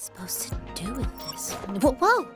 supposed to do with this? Whoa!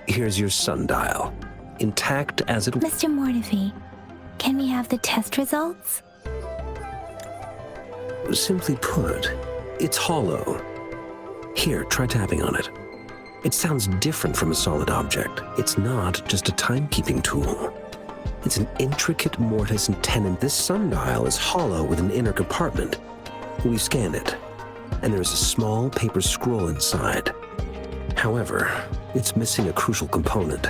Here's your sundial, intact as it... Mr. Mortefi, can we have the test results? Simply put, it's hollow. Here, try tapping on it. It sounds different from a solid object. It's not just a timekeeping tool. It's an intricate mortise and tenon. This sundial is hollow with an inner compartment. We scanned it, and there is a small paper scroll inside. However, it's missing a crucial component.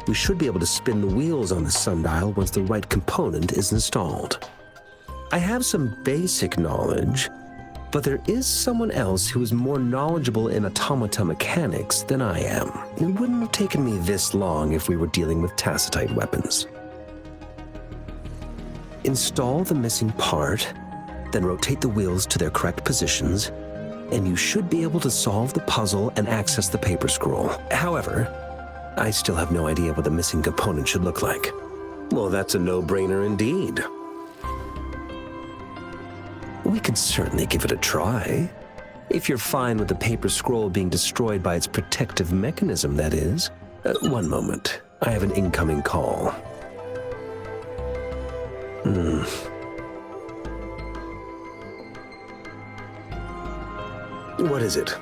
We should be able to spin the wheels on the sundial once the right component is installed. I have some basic knowledge, but there is someone else who is more knowledgeable in automata mechanics than I am. It wouldn't have taken me this long if we were dealing with tacitite weapons. Install the missing part, then rotate the wheels to their correct positions, and you should be able to solve the puzzle and access the paper scroll. However, I still have no idea what the missing component should look like. Well, that's a no-brainer indeed. We could certainly give it a try. If you're fine with the paper scroll being destroyed by its protective mechanism, that is. One moment. I have an incoming call. What is it?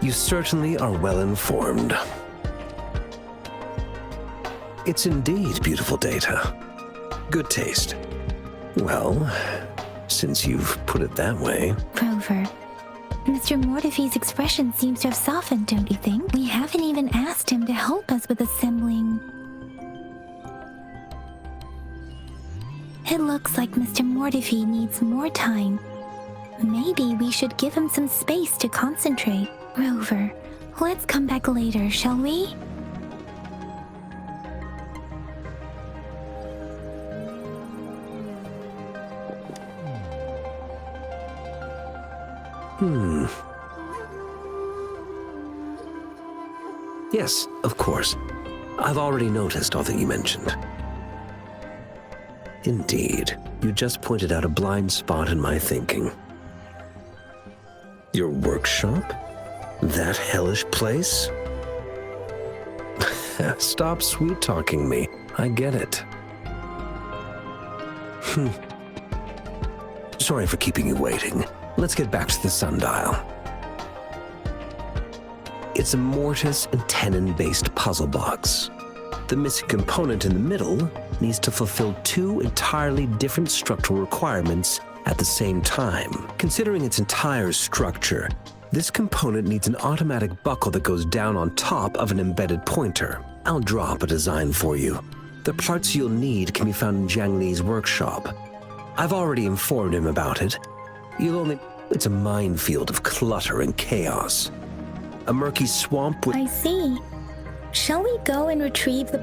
You certainly are well informed. It's indeed beautiful data. Good taste. Well, since you've put it that way... Rover, Mr. Mortefi's expression seems to have softened, don't you think? We haven't even asked him to help us with assembling. It looks like Mr. Mortefi needs more time. Maybe we should give him some space to concentrate. Rover, let's come back later, shall we? Yes, of course. I've already noticed all that you mentioned. Indeed, you just pointed out a blind spot in my thinking. Your workshop? That hellish place? Stop sweet-talking me. I get it. Sorry for keeping you waiting. Let's get back to the sundial. It's a mortise and tenon-based puzzle box. The missing component in the middle needs to fulfill two entirely different structural requirements at the same time. Considering its entire structure, this component needs an automatic buckle that goes down on top of an embedded pointer. I'll draw up a design for you. The parts you'll need can be found in Jiang Li's workshop. I've already informed him about it. It's a minefield of clutter and chaos. A murky swamp with... I see. Shall we go and retrieve the...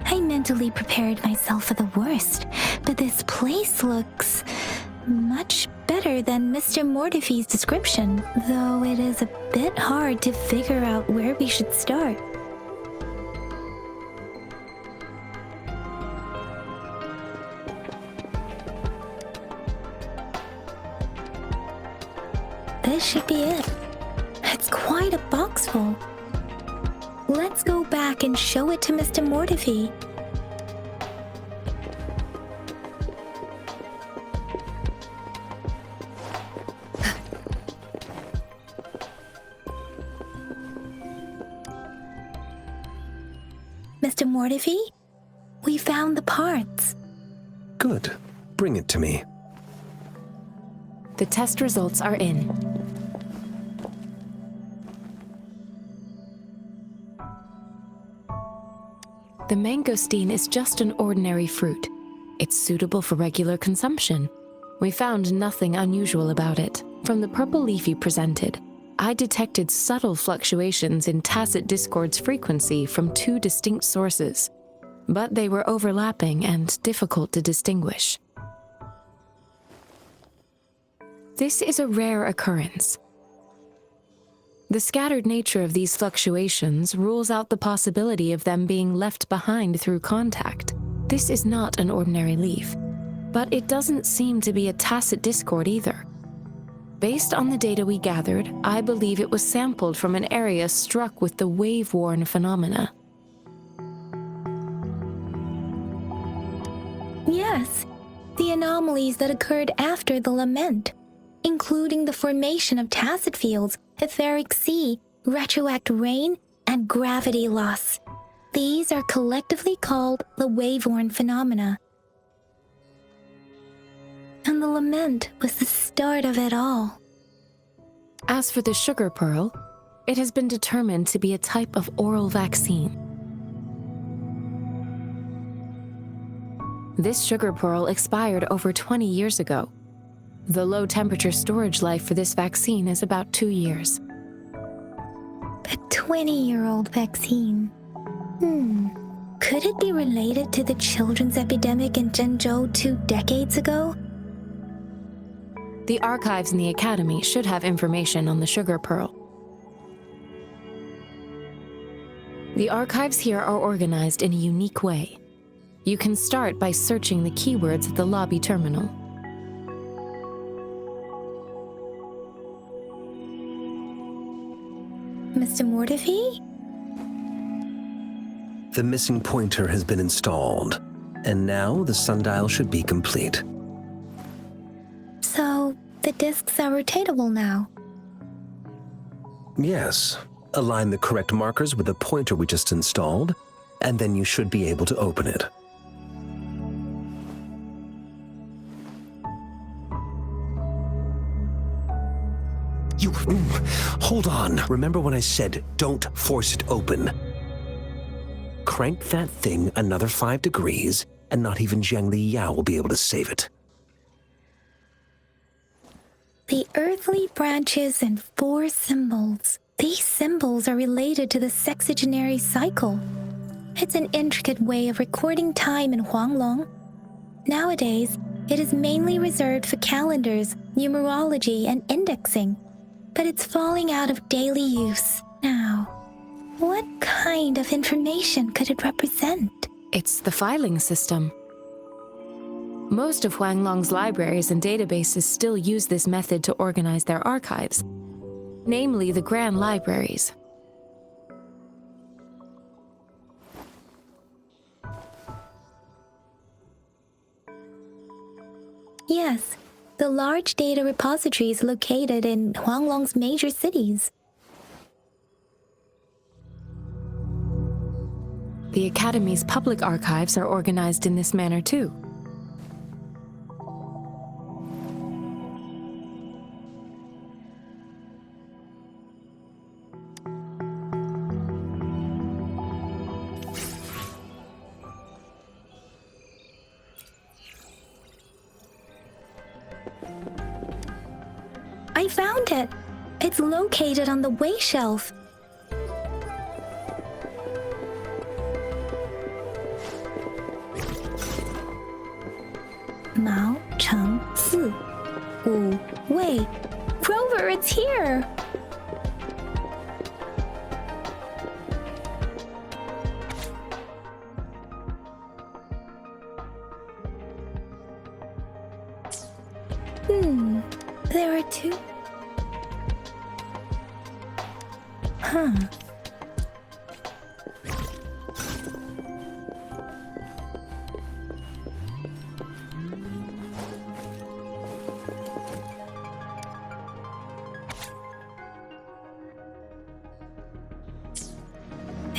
I mentally prepared myself for the worst, but this place looks much better than Mr. Mortefi's description, though it is a bit hard to figure out where we should start. This should be it. It's quite a box full. Let's go back and show it to Mr. Mortefi. Mr. Mortefi, we found the parts. Good. Bring it to me. The test results are in. The mangosteen is just an ordinary fruit. It's suitable for regular consumption. We found nothing unusual about it. From the purple leaf you presented, I detected subtle fluctuations in tacit discord's frequency from two distinct sources, but they were overlapping and difficult to distinguish. This is a rare occurrence. The scattered nature of these fluctuations rules out the possibility of them being left behind through contact. This is not an ordinary leaf, but it doesn't seem to be a tacit discord either. Based on the data we gathered, I believe it was sampled from an area struck with the wave-worn phenomena. Yes, the anomalies that occurred after the lament, including the formation of tacit fields, etheric sea, retroact rain, and gravity loss. These are collectively called the wave-worn phenomena. And the lament was the start of it all. As for the sugar pearl, it has been determined to be a type of oral vaccine. This sugar pearl expired over 20 years ago. The low-temperature storage life for this vaccine is about 2 years. A 20-year-old vaccine. Could it be related to the children's epidemic in Zhengzhou 2 decades ago? The archives in the Academy should have information on the sugar pearl. The archives here are organized in a unique way. You can start by searching the keywords at the lobby terminal. Mr. Mortefi? The missing pointer has been installed, and now the sundial should be complete. So, the discs are rotatable now. Yes. Align the correct markers with the pointer we just installed, and then you should be able to open it. Hold on. Remember when I said don't force it open? Crank that thing another 5 degrees, and not even Zhang Li Yao will be able to save it. The earthly branches and 4 symbols. These symbols are related to the sexagenary cycle. It's an intricate way of recording time in Huanglong. Nowadays, it is mainly reserved for calendars, numerology, and indexing, but it's falling out of daily use now. What kind of information could it represent? It's the filing system. Most of Huanglong's libraries and databases still use this method to organize their archives, namely the Grand Libraries. Yes, the large data repositories located in Huanglong's major cities. The Academy's public archives are organized in this manner too. I found it! It's located on the way shelf. Mao Cheng Si Wu Wei. Rover, it's here! There are 2.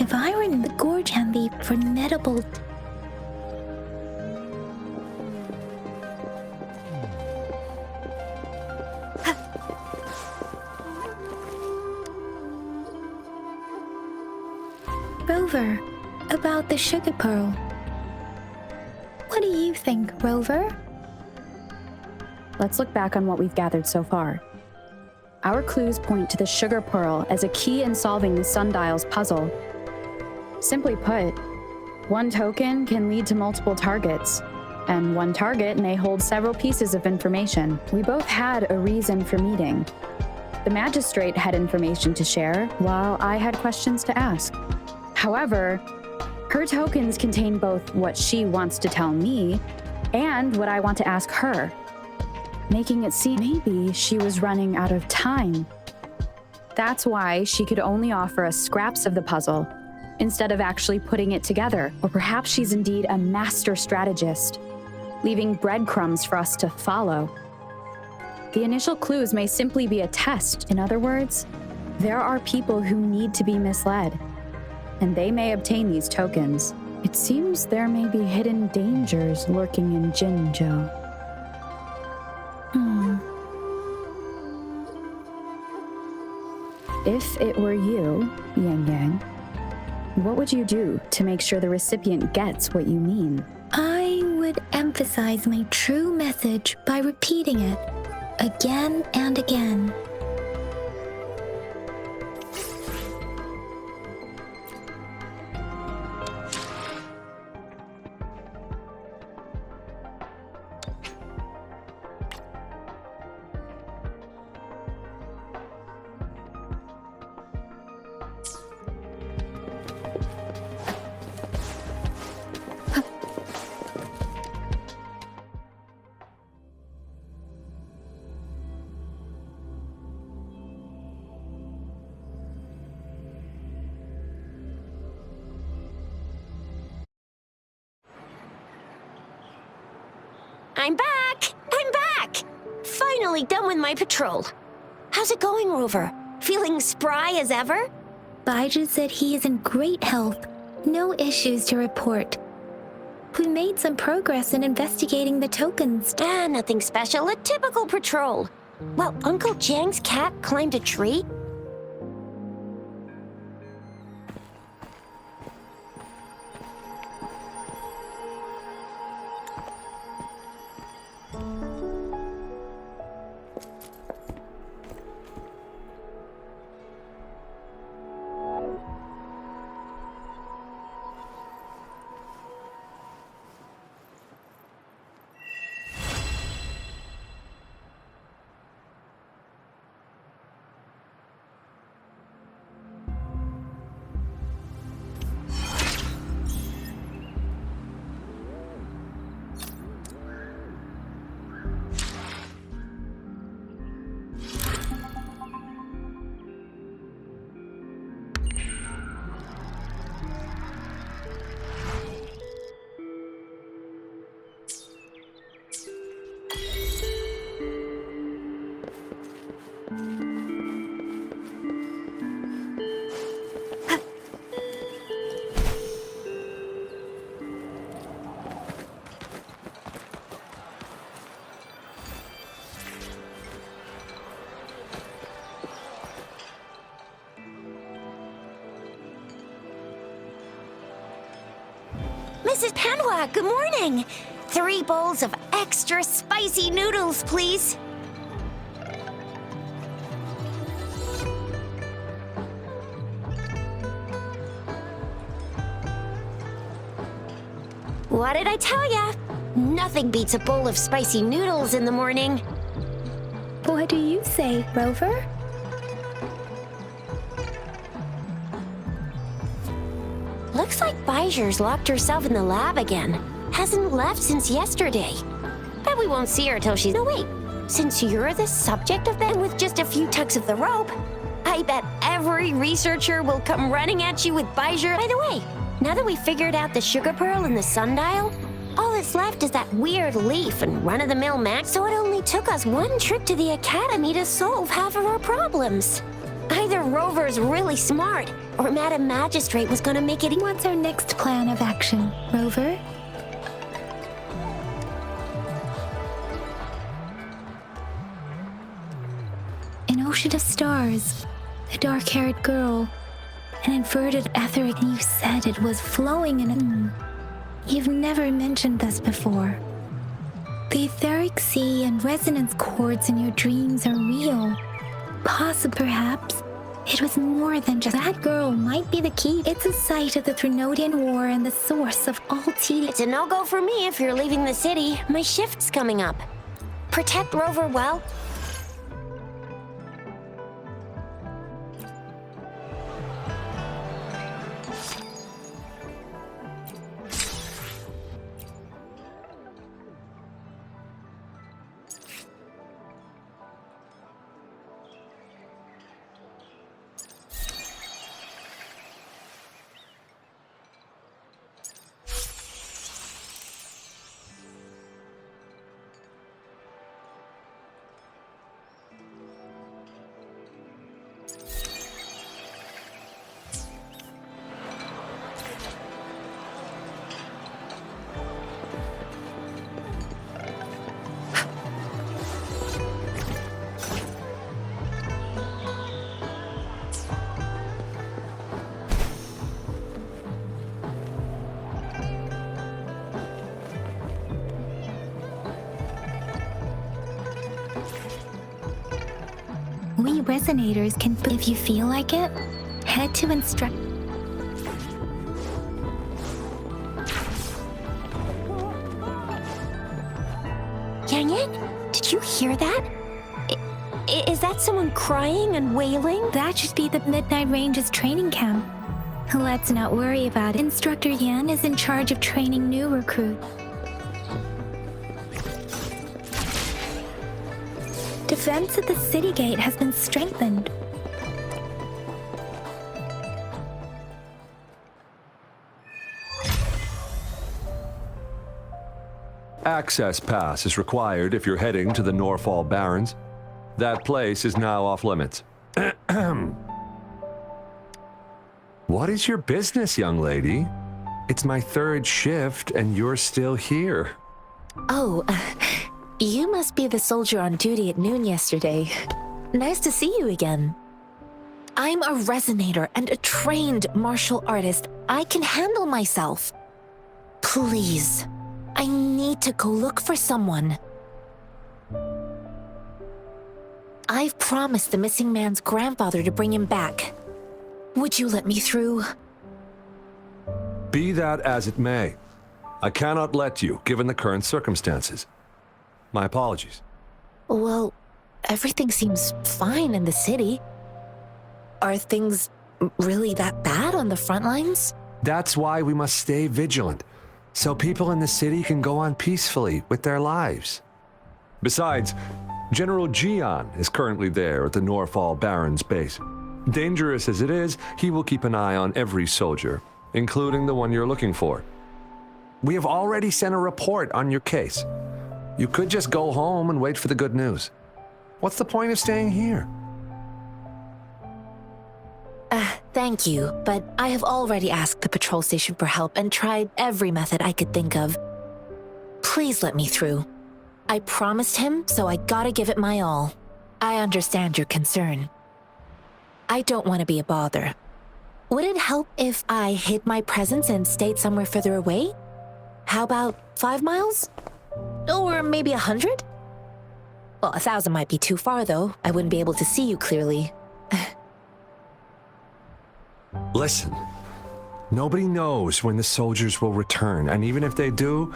If I were in the gorge and the formidable... Rover, about the sugar pearl. What do you think, Rover? Let's look back on what we've gathered so far. Our clues point to the sugar pearl as a key in solving the sundial's puzzle. Simply put, one token can lead to multiple targets, and one target may hold several pieces of information. We both had a reason for meeting. The magistrate had information to share, while I had questions to ask. However, her tokens contain both what she wants to tell me and what I want to ask her, making it seem maybe she was running out of time. That's why she could only offer us scraps of the puzzle instead of actually putting it together. Or perhaps she's indeed a master strategist, leaving breadcrumbs for us to follow. The initial clues may simply be a test. In other words, there are people who need to be misled, and they may obtain these tokens. It seems there may be hidden dangers lurking in Jinzhou. If it were you, Yang Yang, what would you do to make sure the recipient gets what you mean? I would emphasize my true message by repeating it again and again. I'm back! I'm back! Finally done with my patrol. How's it going, Rover? Feeling spry as ever? Baiju said he is in great health. No issues to report. We made some progress in investigating the tokens. Nothing special. A typical patrol. Well, Uncle Jiang's cat climbed a tree. Mrs. Panhua, good morning. 3 bowls of extra spicy noodles, please. What did I tell ya? Nothing beats a bowl of spicy noodles in the morning. What do you say, Rover? Looks like Baiju's locked herself in the lab again. Hasn't left since yesterday. Bet we won't see her till she's... No, wait. Since you're the subject of them with just a few tugs of the rope, I bet every researcher will come running at you with Baiju. By the way, now that we've figured out the sugar pearl and the sundial, all that's left is that weird leaf and run-of-the-mill Max, so it only took us 1 trip to the academy to solve half of our problems. Either Either Rover's really smart, or Madam Magistrate was gonna make it. What's our next plan of action, Rover? An ocean of stars, a dark-haired girl, an inverted etheric. You said it was flowing in a... You've never mentioned this before. The etheric sea and resonance chords in your dreams are real. Possibly, perhaps, it was more than just that girl might be the key. It's a site of the Trinodian War and the source of all tedium. It's a no-go for me if you're leaving the city. My shift's coming up. Protect Rover well. We resonators can, if you feel like it, head to instruct. Yang Yang, did you hear that? Is that someone crying and wailing? That should be the Midnight Ranges training camp. Let's not worry about it. Instructor Yan is in charge of training new recruits. Defense at the city gate has been strengthened. Access pass is required if you're heading to the Norfall Barrens. That place is now off limits. What is your business, young lady? It's my third shift and you're still here. Oh, you must be the soldier on duty at noon yesterday. Nice to see you again. I'm a resonator and a trained martial artist. I can handle myself. Please, I need to go look for someone. I've promised the missing man's grandfather to bring him back. Would you let me through? Be that as it may, I cannot let you, given the current circumstances. My apologies. Well, everything seems fine in the city. Are things really that bad on the front lines? That's why we must stay vigilant, so people in the city can go on peacefully with their lives. Besides, General Jian is currently there at the Norfall Barrens base. Dangerous as it is, he will keep an eye on every soldier, including the one you're looking for. We have already sent a report on your case. You could just go home and wait for the good news. What's the point of staying here? Thank you, but I have already asked the patrol station for help and tried every method I could think of. Please let me through. I promised him, so I gotta give it my all. I understand your concern. I don't want to be a bother. Would it help if I hid my presence and stayed somewhere further away? How about 5 miles? Or maybe 100? Well, 1,000 might be too far, though. I wouldn't be able to see you clearly. Listen, nobody knows when the soldiers will return, and even if they do,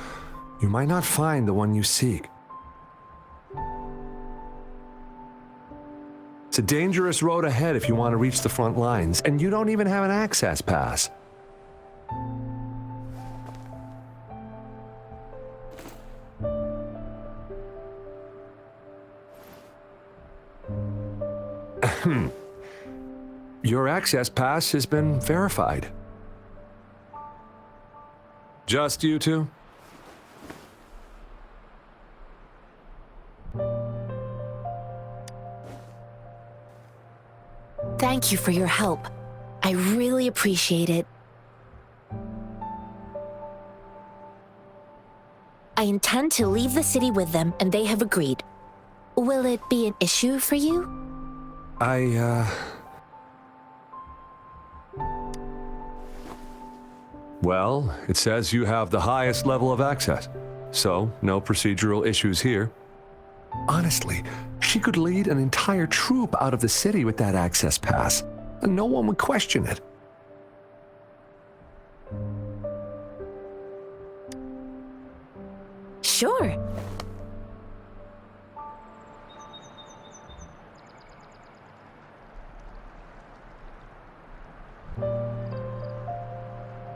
you might not find the one you seek. It's a dangerous road ahead if you want to reach the front lines, and you don't even have an access pass. Your access pass has been verified. Just you two? Thank you for your help. I really appreciate it. I intend to leave the city with them, and they have agreed. Will it be an issue for you? Well, it says you have the highest level of access, so no procedural issues here. Honestly, she could lead an entire troop out of the city with that access pass, and no one would question it. Sure.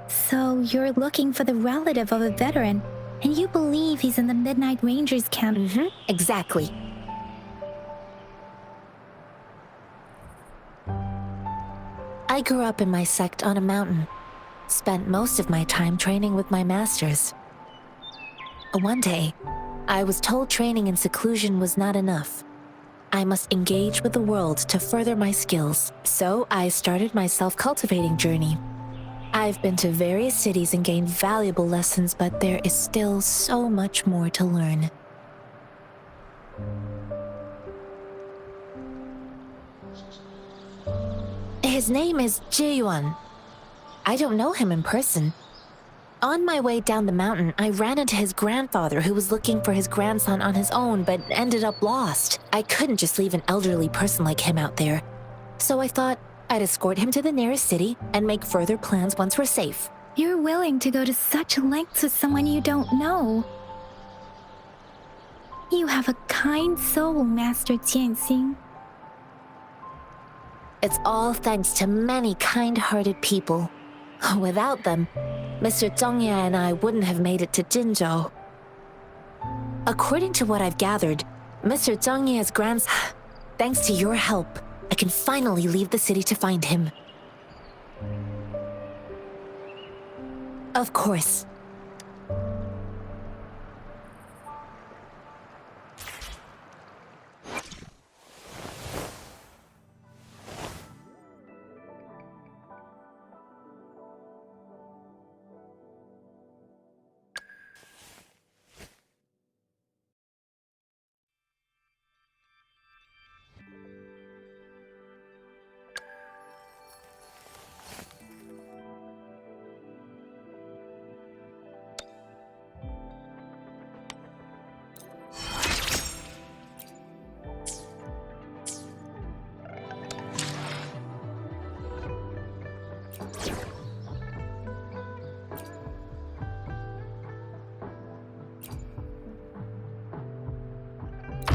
So you're looking for the relative of a veteran, and you believe he's in the Midnight Rangers camp. Exactly. I grew up in my sect on a mountain. Spent most of my time training with my masters. One day, I was told training in seclusion was not enough. I must engage with the world to further my skills. So I started my self-cultivating journey. I've been to various cities and gained valuable lessons, but there is still so much more to learn. His name is Ji-yuan. I don't know him in person. On my way down the mountain, I ran into his grandfather who was looking for his grandson on his own but ended up lost. I couldn't just leave an elderly person like him out there. So I thought I'd escort him to the nearest city and make further plans once we're safe. You're willing to go to such lengths with someone you don't know. You have a kind soul, Master Tianxing. It's all thanks to many kind-hearted people. Without them, Mr. Zhongye and I wouldn't have made it to Jinzhou. According to what I've gathered, Mr. Zhongye's grandson... Thanks to your help, I can finally leave the city to find him. Of course.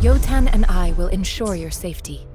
Yotan and I will ensure your safety.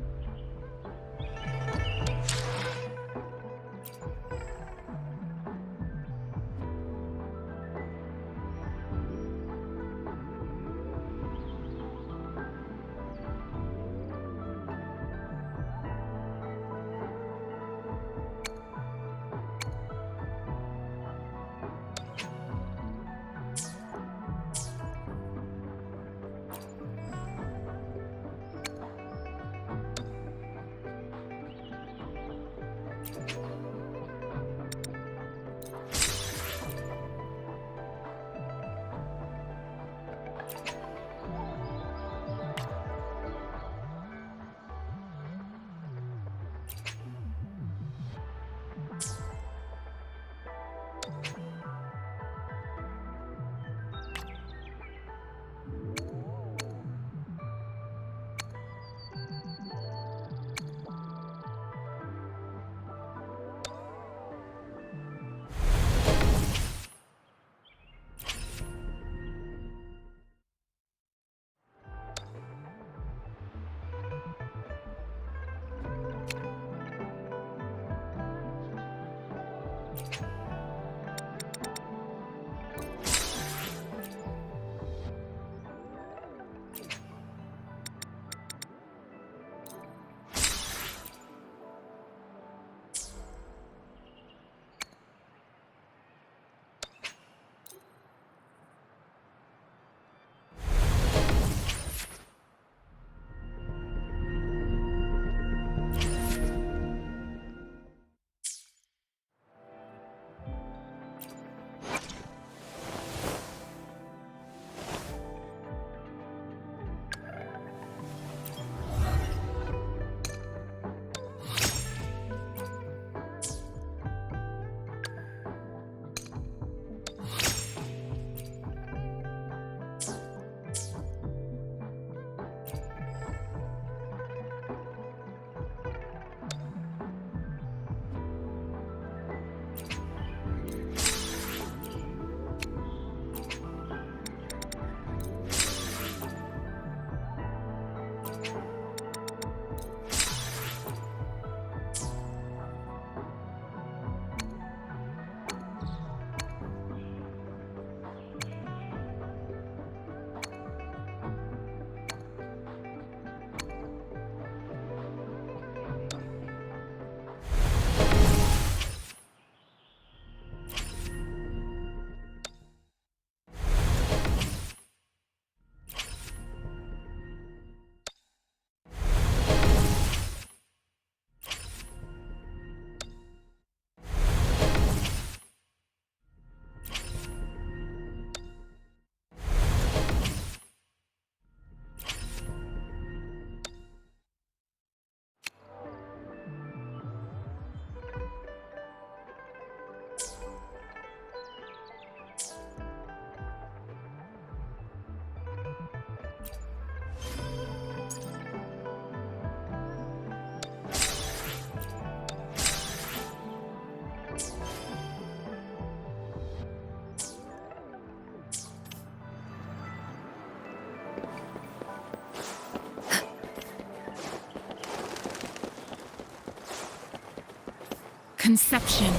conception.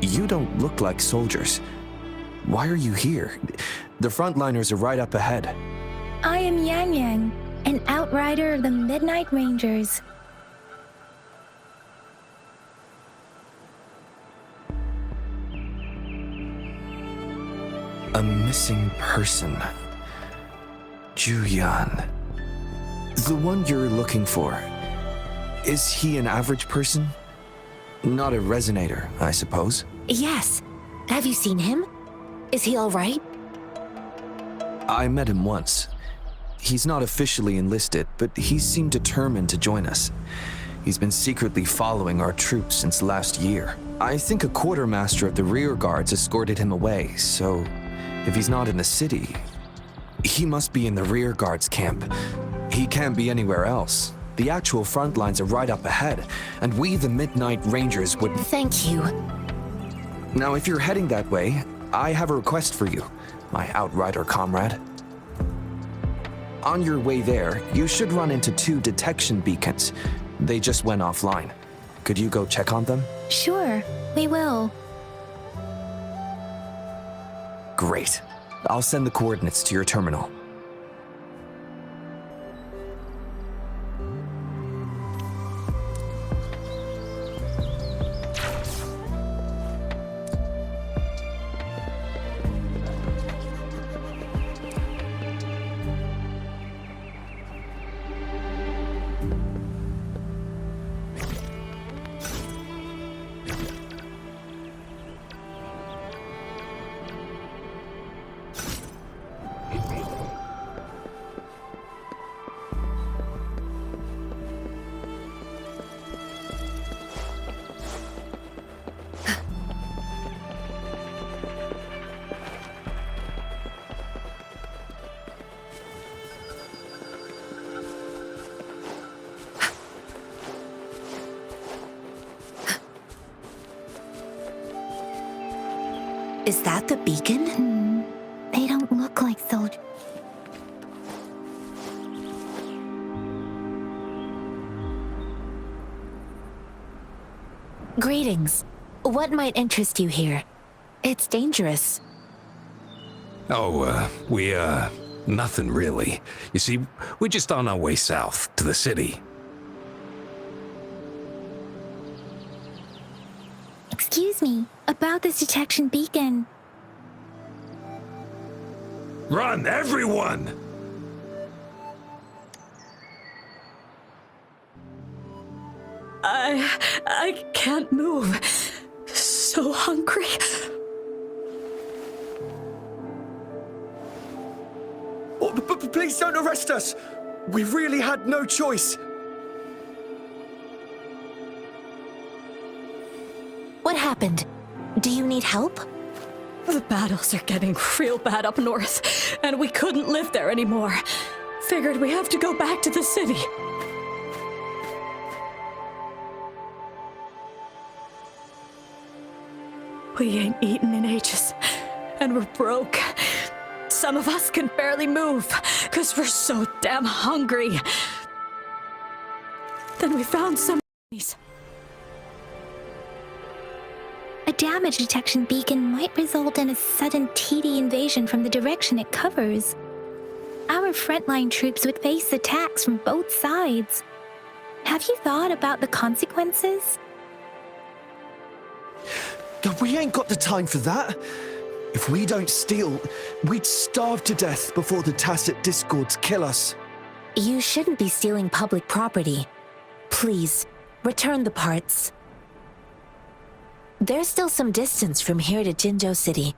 You don't look like soldiers. Why are you here? The frontliners are right up ahead. I am Yang Yang, an outrider of the Midnight Rangers. A missing person. Juyan. The one you're looking for. Is he an average person? Not a resonator, I suppose. Yes. Have you seen him? Is he all right? I met him once. He's not officially enlisted, but he seemed determined to join us. He's been secretly following our troops since last year. I think a quartermaster of the rear guards escorted him away, so if he's not in the city, he must be in the rear guards camp. He can't be anywhere else. The actual front lines are right up ahead, and we, the Midnight Rangers, would... Thank you. Now, if you're heading that way, I have a request for you, my outrider comrade. On your way there, you should run into 2 detection beacons. They just went offline. Could you go check on them? Sure, we will. Great. I'll send the coordinates to your terminal. Is that the beacon? They don't look like soldiers. Greetings. What might interest you here? It's dangerous. Oh, nothing really. You see, we're just on our way south to the city. Excuse me, about this detection beacon. Run, everyone! I can't move. So hungry. Oh, please don't arrest us! We really had no choice. What happened? Do you need help? The battles are getting real bad up north, and we couldn't live there anymore. Figured we have to go back to the city. We ain't eaten in ages, and we're broke. Some of us can barely move, 'cause we're so damn hungry. Then we found some A damage detection beacon might result in a sudden TD invasion from the direction it covers. Our frontline troops would face attacks from both sides. Have you thought about the consequences? We ain't got the time for that. If we don't steal, we'd starve to death before the Tacit Discords kill us. You shouldn't be stealing public property. Please, return the parts. There's still some distance from here to Jinzhou City.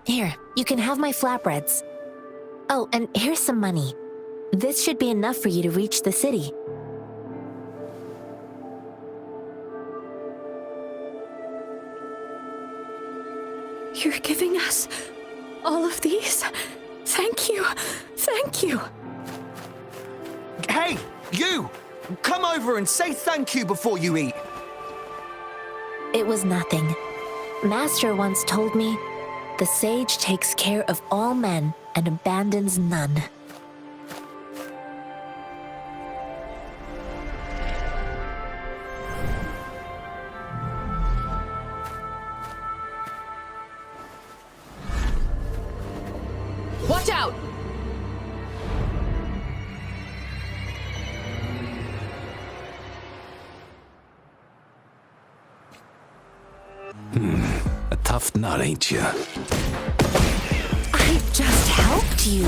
Here, you can have my flatbreads. Oh, and here's some money. This should be enough for you to reach the city. You're giving us all of these? Thank you. Thank you. Hey, you! Come over and say thank you before you eat. It was nothing. Master once told me, the sage takes care of all men and abandons none. Watch out! A tough nut, ain't you? I just helped you.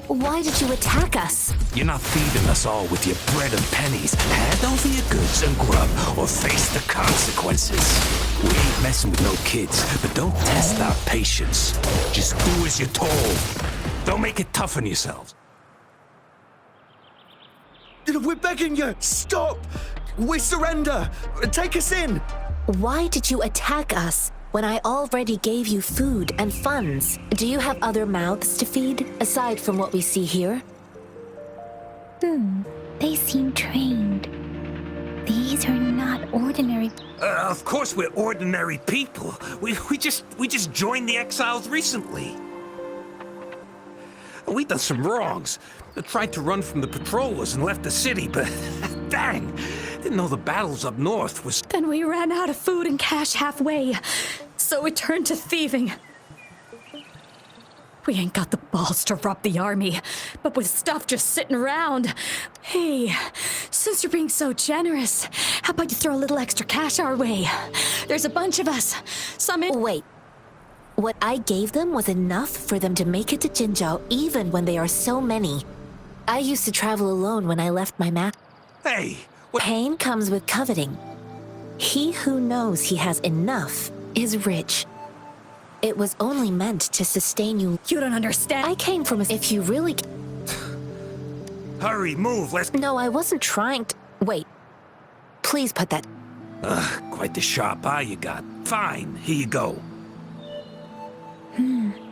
Why did you attack us? You're not feeding us all with your bread and pennies. Hand over your goods and grub, or face the consequences. We ain't messing with no kids, but don't test our patience. Just do as you're told. Don't make it tough on yourselves. We're begging you! Stop! We surrender! Take us in! Why did you attack us when I already gave you food and funds? Do you have other mouths to feed, aside from what we see here? They seem trained. These are not ordinary. Of course we're ordinary people. We just joined the exiles recently. We done some wrongs. Tried to run from the patrollers and left the city, but dang, didn't know the battles up north was... Then we ran out of food and cash halfway, so we turned to thieving. We ain't got the balls to rob the army, but with stuff just sitting around. Hey, since you're being so generous, how about you throw a little extra cash our way? There's a bunch of us. Wait. What I gave them was enough for them to make it to Jinzhou, even when they are so many. I used to travel alone when I left my mat. Hey, what... Pain comes with coveting. He who knows he has enough is rich. It was only meant to sustain you. You don't understand. I came from a... If you really... Hurry, move, let's... No, I wasn't trying to... Wait. Please put that... Quite the sharp eye you got. Fine, here you go.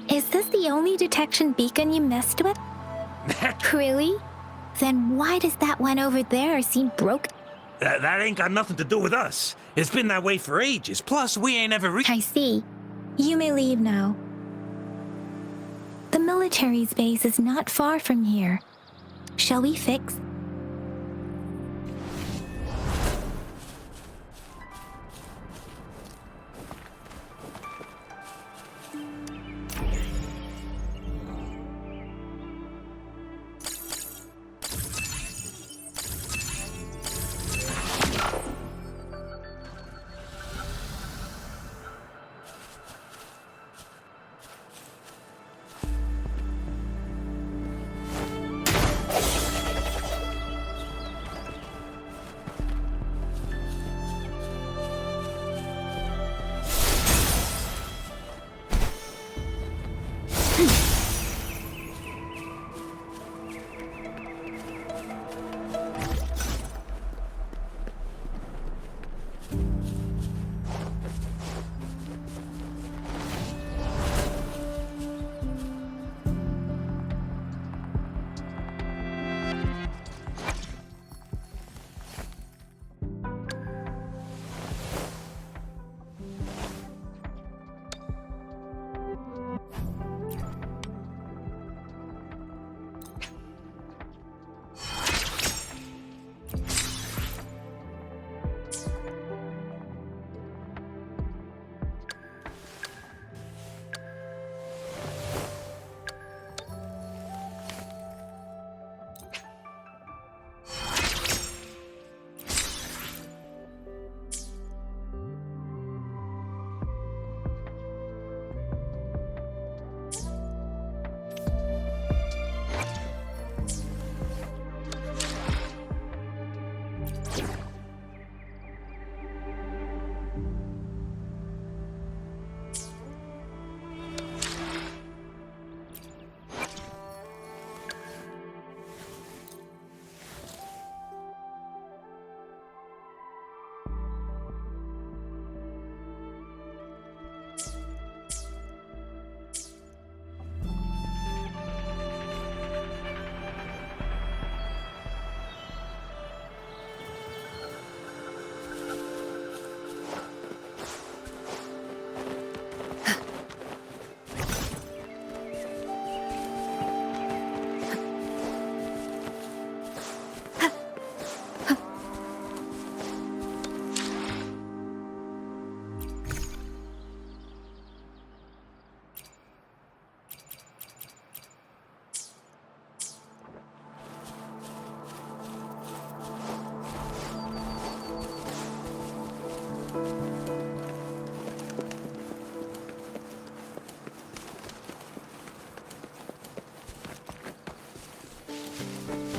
Is this the only detection beacon you messed with? Really? Then why does that one over there seem broken? That ain't got nothing to do with us. It's been that way for ages. Plus, we ain't ever I see. You may leave now. The military's base is not far from here. Shall we fix?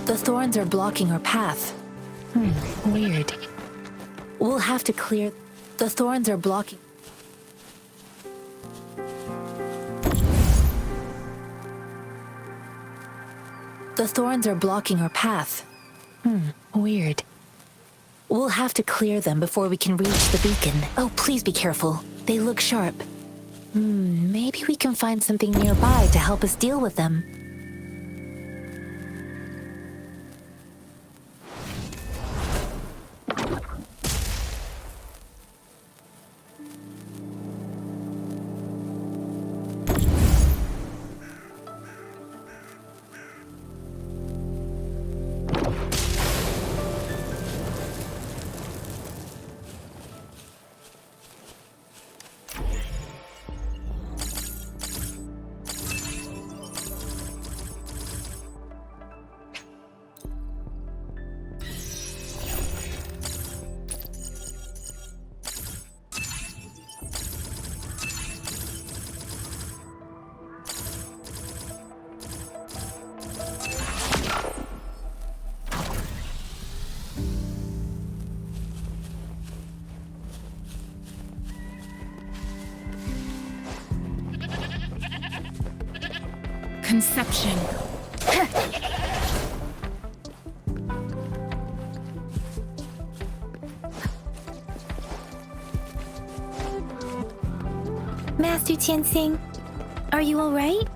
The thorns are blocking our path. Weird. We'll have to clear... The thorns are blocking... The thorns are blocking our path. Weird. We'll have to clear them before we can reach the beacon. Oh, please be careful. They look sharp. Maybe we can find something nearby to help us deal with them. Conception. Master Tianxing, are you all right?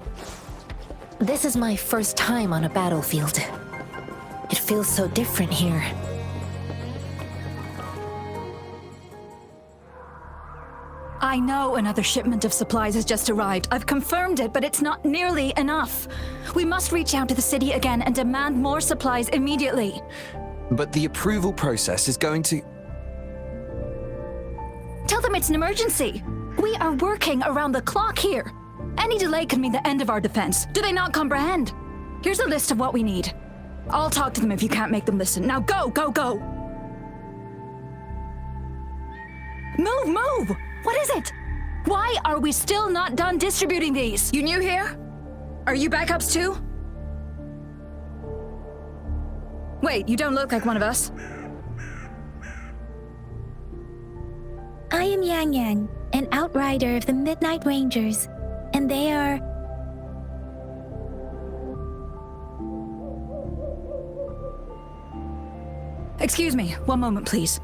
This is my first time on a battlefield. It feels so different here. I know another shipment of supplies has just arrived. I've confirmed it, but it's not nearly enough. We must reach out to the city again and demand more supplies immediately. But the approval process is going to... Tell them it's an emergency. We are working around the clock here. Any delay could mean the end of our defense. Do they not comprehend? Here's a list of what we need. I'll talk to them if you can't make them listen. Now go, go, go! Move, move! What is it? Why are we still not done distributing these? You new here? Are you backups too? Wait, you don't look like one of us. I am Yang Yang, an outrider of the Midnight Rangers, and they are... Excuse me, one moment, please.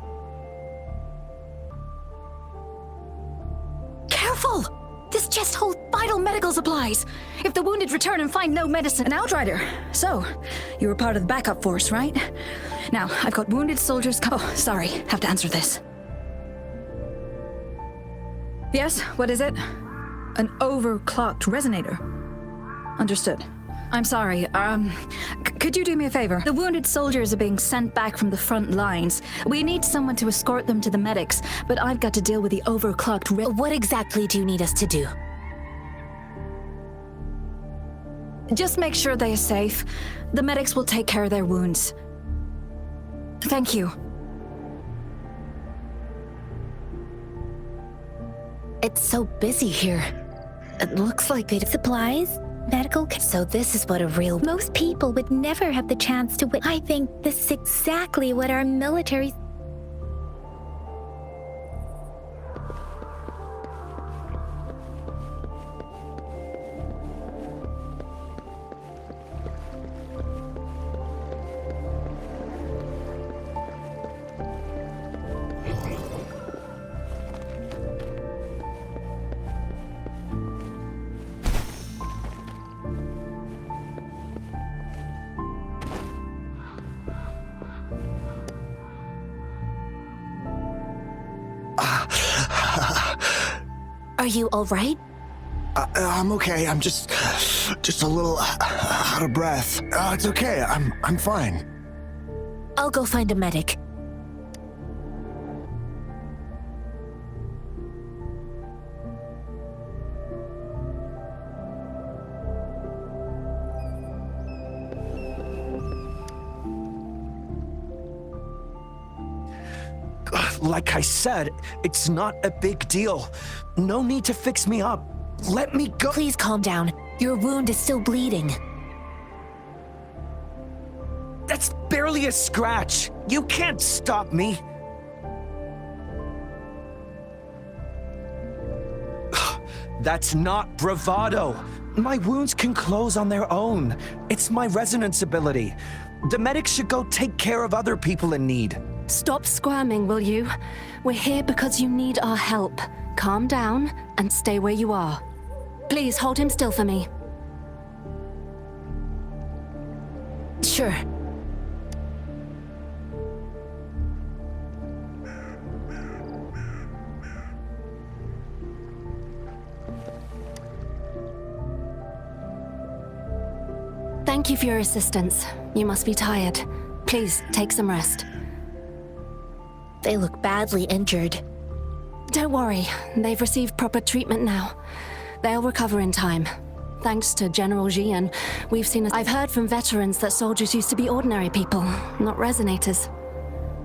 Careful! This chest holds vital medical supplies. If the wounded return and find no medicine... An outrider. So, you were part of the backup force, right? Now, I've got wounded soldiers... Oh, sorry. Have to answer this. Yes, what is it? An overclocked resonator. Understood. I'm sorry, could you do me a favor? The wounded soldiers are being sent back from the front lines. We need someone to escort them to the medics, but I've got to deal with the overclocked What exactly do you need us to do? Just make sure they are safe. The medics will take care of their wounds. Thank you. It's so busy here. It looks like they... Supplies? Medical... So this is what a real... Most people would never have the chance to I think this is exactly what our military... Are you all right? I'm okay. I'm just a little out of breath. It's okay. I'm fine. I'll go find a medic. Like I said, it's not a big deal. No need to fix me up. Let me go. Please calm down. Your wound is still bleeding. barely a scratch. You can't stop me. That's not bravado. My wounds can close on their own. It's my resonance ability. The medics should go take care of other people in need. Stop squirming, will you? We're here because you need our help. Calm down and stay where you are. Please hold him still for me. Sure. Thank you for your assistance. You must be tired. Please, take some rest. They look badly injured. Don't worry, they've received proper treatment now. They'll recover in time. Thanks to General Jian, I've heard from veterans that soldiers used to be ordinary people, not resonators.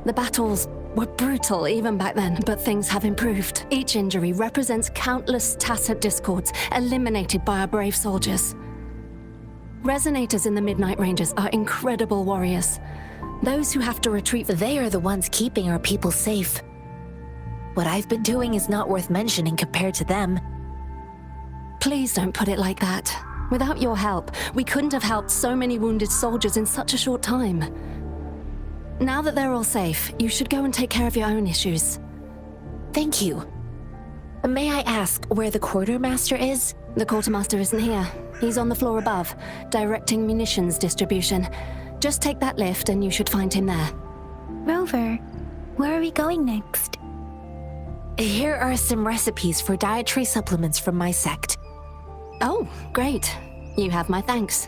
The battles were brutal even back then, but things have improved. Each injury represents countless tacit discords eliminated by our brave soldiers. Resonators in the Midnight Rangers are incredible warriors. Those who have to retreat. They are the ones keeping our people safe. What I've been doing is not worth mentioning compared to them. Please don't put it like that. Without your help, we couldn't have helped so many wounded soldiers in such a short time. Now that they're all safe, you should go and take care of your own issues. Thank you. May I ask where the quartermaster is? The quartermaster isn't here. He's on the floor above, directing munitions distribution. Just take that lift and you should find him there. Rover, where are we going next? Here are some recipes for dietary supplements from my sect. Oh, great. You have my thanks.